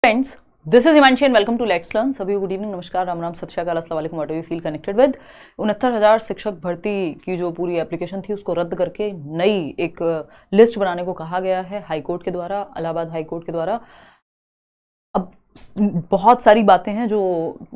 Friends, this is Himanshi and welcome to let's learn. सभी good evening, नमस्कार, राम राम, सत श्री अकाल, अस्सलाम वालेकुम। What do you feel connected with 69,000 शिक्षक भर्ती की जो पूरी एप्लीकेशन थी उसको रद्द करके नई एक लिस्ट बनाने को कहा गया है हाईकोर्ट के द्वारा, इलाहाबाद हाईकोर्ट के द्वारा। अब बहुत सारी बातें हैं जो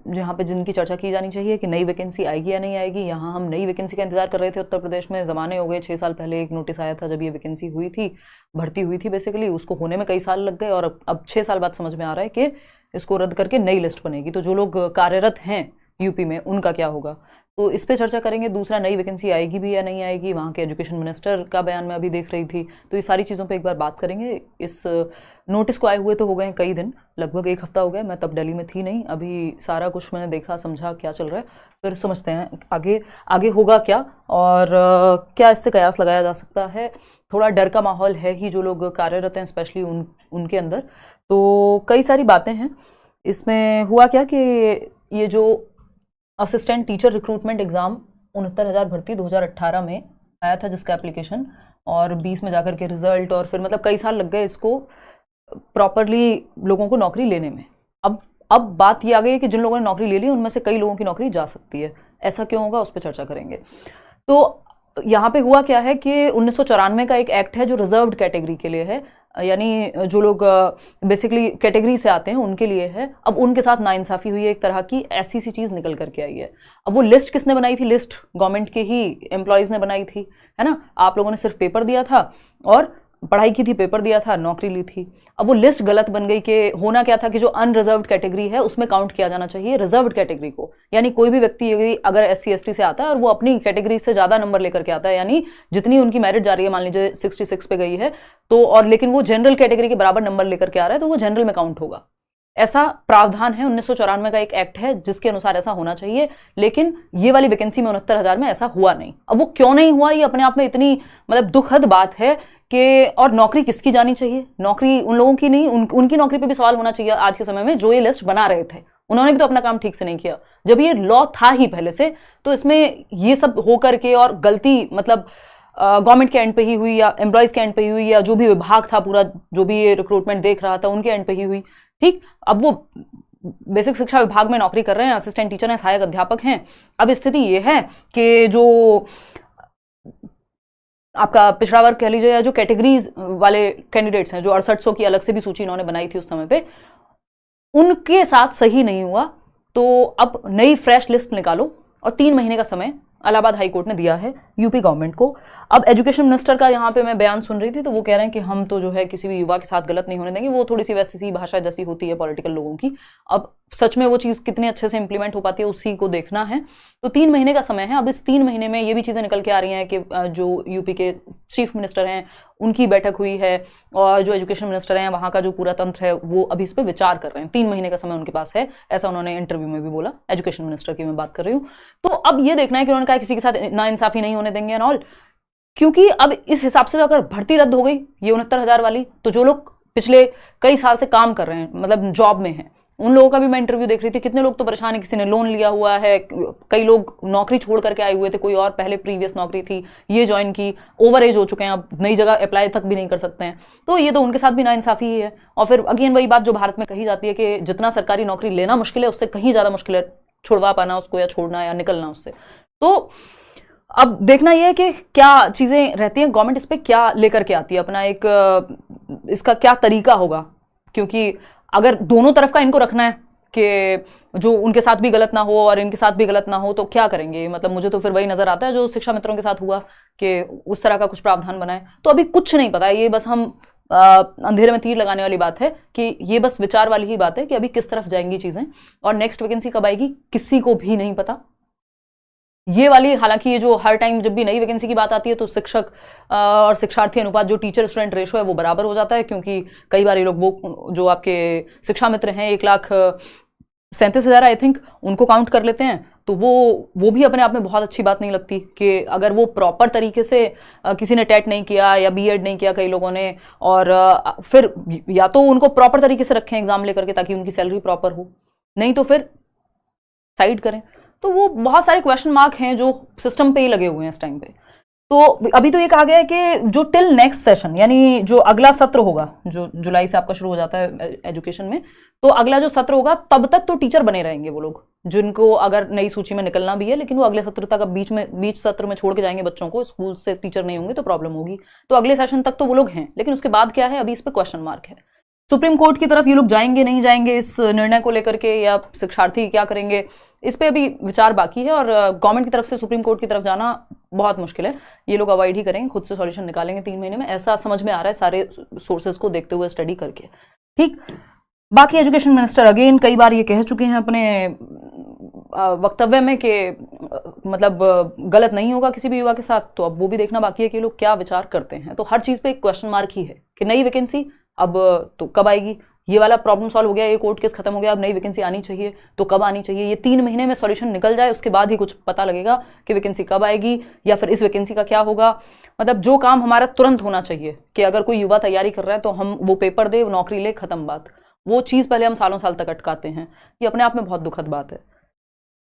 यहाँ पे जिनकी चर्चा की जानी चाहिए कि नई वैकेंसी आएगी या नहीं आएगी। यहाँ हम नई वैकेंसी का इंतजार कर रहे थे उत्तर प्रदेश में, ज़माने हो गए। 6 साल पहले एक नोटिस आया था जब ये वैकेंसी हुई थी, भर्ती हुई थी बेसिकली, उसको होने में कई साल लग गए और अब 6 साल बाद समझ में आ रहा है कि इसको रद्द करके नई लिस्ट बनेगी। तो जो लोग कार्यरत हैं यूपी में उनका क्या होगा, तो इस पे चर्चा करेंगे। दूसरा, नई वैकेंसी आएगी भी या नहीं आएगी, वहाँ के एजुकेशन मिनिस्टर का बयान मैं अभी देख रही थी, तो ये सारी चीज़ों पे एक बार बात करेंगे। इस नोटिस को आए हुए तो हो गए कई दिन, लगभग 1 हफ्ता हो गया। मैं तब दिल्ली में थी नहीं, अभी सारा कुछ मैंने देखा, समझा क्या चल रहा है, फिर समझते हैं आगे होगा क्या और क्या इससे कयास लगाया जा सकता है। थोड़ा डर का माहौल है ही जो लोग कार्यरत हैं, स्पेशली उनके अंदर। तो कई सारी बातें हैं इसमें। हुआ क्या कि ये जो असिस्टेंट टीचर रिक्रूटमेंट एग्ज़ाम 69,000 भर्ती 2018 में आया था जिसका एप्लीकेशन, और 20 में जाकर के रिजल्ट, और फिर मतलब कई साल लग गए इसको प्रॉपरली लोगों को नौकरी लेने में। अब बात ये आ गई है कि जिन लोगों ने नौकरी ले ली उनमें से कई लोगों की नौकरी जा सकती है। ऐसा क्यों होगा, उस पर चर्चा करेंगे। तो यहाँ पे हुआ क्या है कि 1994 का एक एक्ट है जो रिजर्व्ड कैटेगरी के लिए है, यानी जो लोग बेसिकली कैटेगरी से आते हैं उनके लिए है। अब उनके साथ नाइंसाफ़ी हुई है, एक तरह की ऐसी सी चीज़ निकल करके आई है। अब वो लिस्ट किसने बनाई थी? लिस्ट गवर्नमेंट के ही एम्प्लॉयज़ ने बनाई थी, है ना। आप लोगों ने सिर्फ पेपर दिया था और पढ़ाई की थी, पेपर दिया था, नौकरी ली थी। अब वो लिस्ट गलत बन गई कि होना क्या था कि जो अनरिजर्व्ड कैटेगरी है उसमें काउंट किया जाना चाहिए रिजर्व्ड कैटेगरी को। यानी कोई भी व्यक्ति अगर SC ST से आता है और वो अपनी कैटेगरी से ज़्यादा नंबर लेकर के आता है, यानी जितनी उनकी मेरिट जा रही है, मान लीजिए 66 पे गई है, तो और लेकिन वो जनरल कैटेगरी के बराबर नंबर लेकर के आ रहा है, तो वो जनरल में काउंट होगा। ऐसा प्रावधान है, 1994 का एक एक्ट है जिसके अनुसार ऐसा होना चाहिए। लेकिन ये वाली वैकेंसी में 69,000 में ऐसा हुआ नहीं। अब वो क्यों नहीं हुआ, ये अपने आप में इतनी मतलब दुखद बात है कि, और नौकरी किसकी जानी चाहिए? नौकरी उन लोगों की नहीं, उनकी नौकरी पे भी सवाल होना चाहिए आज के समय में जो ये लिस्ट बना रहे थे। उन्होंने भी तो अपना काम ठीक से नहीं किया जब ये लॉ था ही पहले से। तो इसमें ये सब हो करके और गलती मतलब गवर्नमेंट के एंड पे ही हुई या एम्प्लॉयज के एंड पे ही हुई या जो भी विभाग था पूरा जो भी ये रिक्रूटमेंट देख रहा था उनके एंड पे ही हुई, ठीक। अब वो बेसिक शिक्षा विभाग में नौकरी कर रहे हैं, असिस्टेंट टीचर हैं, सहायक अध्यापक हैं। अब स्थिति ये है कि जो आपका पिछड़ा वर्ग कह लीजिए या जो कैटेगरीज वाले कैंडिडेट्स हैं, जो 6800 की अलग से भी सूची इन्होंने बनाई थी उस समय पे, उनके साथ सही नहीं हुआ। तो अब नई फ्रेश लिस्ट निकालो, और 3 महीने का समय इलाहाबाद हाई कोर्ट ने दिया है यूपी गवर्नमेंट को। अब एजुकेशन मिनिस्टर का यहाँ पे मैं बयान सुन रही थी, तो वो कह रहे हैं कि हम तो जो है किसी भी युवा के साथ गलत नहीं होने देंगे। वो थोड़ी सी वैसी सी भाषा जैसी होती है पॉलिटिकल लोगों की। अब सच में वो चीज़ कितने अच्छे से इंप्लीमेंट हो पाती है उसी को देखना है। तो 3 महीने का समय है। अब इस 3 महीने में ये भी चीज़ें निकल के आ रही हैं कि जो यूपी के चीफ मिनिस्टर हैं उनकी बैठक हुई है, और जो एजुकेशन मिनिस्टर हैं वहाँ का जो पूरा तंत्र है वो अभी इस पर विचार कर रहे हैं। 3 महीने का समय उनके पास है, ऐसा उन्होंने इंटरव्यू में भी बोला। एजुकेशन मिनिस्टर की मैं बात कर रही हूँ। तो अब ये देखना है कि उन्होंने कहा किसी के साथ नाइंसाफी नहीं होने देंगे एंड ऑल, क्योंकि अब इस हिसाब से तो अगर भर्ती रद्द हो गई ये 69,000 वाली, तो जो लोग पिछले कई साल से काम कर रहे हैं, मतलब जॉब में हैं, उन लोगों का भी मैं इंटरव्यू देख रही थी। कितने लोग तो परेशान है, किसी ने लोन लिया हुआ है, कई लोग नौकरी छोड़ करके आए हुए थे, कोई और पहले प्रीवियस नौकरी थी, ये ज्वाइन की, ओवर एज हो चुके हैं, अब नई जगह अप्लाई तक भी नहीं कर सकते हैं। तो ये तो उनके साथ भी नाइंसाफी ही है। और फिर अगेन वही बात जो भारत में कही जाती है कि जितना सरकारी नौकरी लेना मुश्किल है, उससे कहीं ज़्यादा मुश्किल है छुड़वा पाना उसको, या छोड़ना या निकलना उससे। तो अब देखना यह है कि क्या चीज़ें रहती हैं, गवर्नमेंट इस पर क्या लेकर के आती है, अपना एक इसका क्या तरीका होगा। क्योंकि अगर दोनों तरफ का इनको रखना है कि जो उनके साथ भी गलत ना हो और इनके साथ भी गलत ना हो, तो क्या करेंगे? मतलब मुझे तो फिर वही नज़र आता है जो शिक्षा मित्रों के साथ हुआ कि उस तरह का कुछ प्रावधान बनाए। तो अभी कुछ नहीं पता है, ये बस हम अंधेरे में तीर लगाने वाली बात है कि ये बस विचार वाली ही बात है कि अभी किस तरफ जाएंगी चीज़ें, और नेक्स्ट वैकेंसी कब आएगी किसी को भी नहीं पता। ये वाली, हालांकि ये जो हर टाइम जब भी नई वैकेंसी की बात आती है तो शिक्षक और शिक्षार्थी अनुपात जो टीचर स्टूडेंट रेशो है वो बराबर हो जाता है, क्योंकि कई बार ये लोग वो जो आपके शिक्षा मित्र हैं 1,37,000 आई थिंक उनको काउंट कर लेते हैं। तो वो भी अपने आप में बहुत अच्छी बात नहीं लगती कि अगर वो प्रॉपर तरीके से किसी ने टेट नहीं किया या BEd नहीं किया कई लोगों ने, और फिर या तो उनको प्रॉपर तरीके से रखें एग्जाम लेकर के ताकि उनकी सैलरी प्रॉपर हो, नहीं तो फिर साइड करें। तो वो बहुत सारे क्वेश्चन मार्क हैं जो सिस्टम पे ही लगे हुए हैं इस टाइम पे। तो अभी तो ये कहा गया है कि जो टिल नेक्स्ट सेशन, यानी जो अगला सत्र होगा, जो जुलाई से आपका शुरू हो जाता है एजुकेशन में, तो अगला जो सत्र होगा तब तक तो टीचर बने रहेंगे वो लोग, जिनको अगर नई सूची में निकलना भी है, लेकिन वो अगले सत्र तक, अब बीच सत्र में छोड़ के जाएंगे बच्चों को, स्कूल से टीचर नहीं होंगे तो प्रॉब्लम होगी। तो अगले सेशन तक तो वो लोग हैं, लेकिन उसके बाद क्या है, अभी इस पर क्वेश्चन मार्क है। सुप्रीम कोर्ट की तरफ ये लोग जाएंगे नहीं जाएंगे इस निर्णय को लेकर के, या शिक्षार्थी क्या करेंगे, इस पे अभी विचार बाकी है। और गवर्नमेंट की तरफ से सुप्रीम कोर्ट की तरफ जाना बहुत मुश्किल है, ये लोग अवॉइड ही करेंगे, खुद से सॉल्यूशन निकालेंगे 3 महीने में, ऐसा समझ में आ रहा है सारे सोर्सेज को देखते हुए, स्टडी करके। ठीक, बाकी एजुकेशन मिनिस्टर अगेन कई बार ये कह चुके हैं अपने वक्तव्य में कि मतलब गलत नहीं होगा किसी भी युवा के साथ, तो अब वो भी देखना बाकी है कि लोग क्या विचार करते हैं। तो हर चीज़ पे एक क्वेश्चन मार्क ही है कि नई वैकेंसी अब तो कब आएगी, ये वाला प्रॉब्लम सॉल्व हो गया, ये कोर्ट केस खत्म हो गया, अब नई वैकेंसी आनी चाहिए तो कब आनी चाहिए, ये 3 महीने में सॉल्यूशन निकल जाए, उसके बाद ही कुछ पता लगेगा कि वैकेंसी कब आएगी या फिर इस वैकेंसी का क्या होगा। मतलब जो काम हमारा तुरंत होना चाहिए कि अगर कोई युवा तैयारी कर रहा है तो हम वो पेपर दे, नौकरी ले, खत्म बात, वो चीज़ पहले हम सालों साल तक अटकाते हैं, ये अपने आप में बहुत दुखद बात है।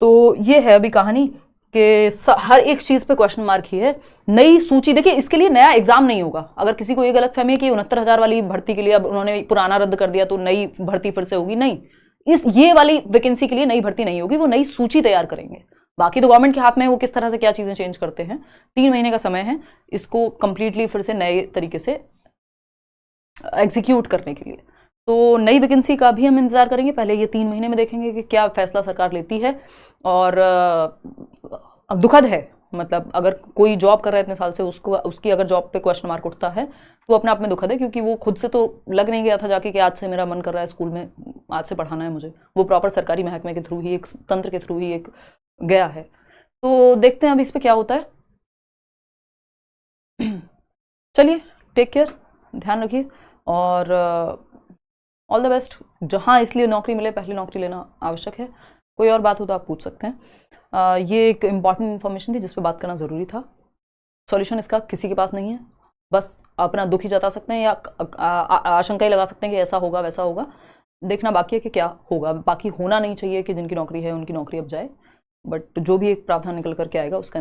तो ये है अभी कहानी कि हर एक चीज पे क्वेश्चन मार्क ही है। नई सूची, देखिए इसके लिए नया एग्जाम नहीं होगा, अगर किसी को ये गलत फहमी है कि 69,000 वाली भर्ती के लिए अब उन्होंने पुराना रद्द कर दिया तो नई भर्ती फिर से होगी, नहीं, ये वाली वैकेंसी के लिए नई भर्ती नहीं होगी, वो नई सूची तैयार करेंगे। बाकी तो गवर्नमेंट के हाथ में है वो किस तरह से क्या चीजें चेंज करते हैं। 3 महीने का समय है इसको कंप्लीटली फिर से नए तरीके से एग्जीक्यूट करने के लिए। तो नई वैकेंसी का भी हम इंतजार करेंगे, पहले ये 3 महीने में देखेंगे कि क्या फैसला सरकार लेती है। और अब दुखद है, मतलब अगर कोई जॉब कर रहा है इतने साल से, उसकी अगर जॉब पे क्वेश्चन मार्क उठता है तो अपने आप में दुखद है, क्योंकि वो खुद से तो लग नहीं गया था जाके कि आज से मेरा मन कर रहा है स्कूल में आज से पढ़ाना है मुझे, वो प्रॉपर सरकारी महकमे के थ्रू ही, एक तंत्र के थ्रू ही एक गया है। तो देखते हैं अभी इस पर क्या होता है। चलिए, टेक केयर, ध्यान रखिए और ऑल द बेस्ट। जहाँ इसलिए नौकरी मिले पहले नौकरी लेना आवश्यक है। कोई और बात हो तो आप पूछ सकते हैं। ये एक इम्पॉर्टेंट इन्फॉर्मेशन थी जिस पे बात करना ज़रूरी था। सॉल्यूशन इसका किसी के पास नहीं है, बस अपना दुख ही जता सकते हैं या आशंका ही लगा सकते हैं कि ऐसा होगा वैसा होगा। देखना बाकी है कि क्या होगा। बाकी होना नहीं चाहिए कि जिनकी नौकरी है उनकी नौकरी अब जाए, बट जो भी एक प्रावधान निकल करके आएगा उसका